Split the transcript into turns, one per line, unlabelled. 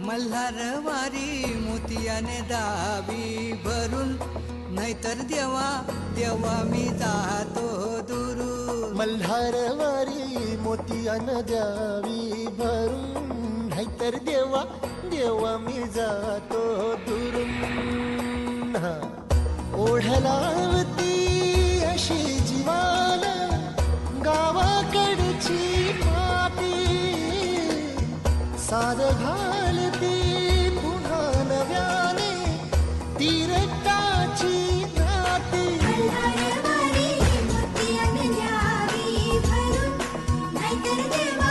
मल्हारवारी मोतियाने दावी भरून, नाहीतर देवा देवा मी जातो दुरून.
मल्हारवारी मोतियानं द्यावी भरून, नाहीतर देवा देवा मी जातो दुरून. ओढलावती अशी जीवाला गावाकडची माती, साद घालती पुन्हा नव्याने तीरटाची नाती.
मल्हारवारी मोतियाने द्यावी भरून, नाहीतर देवा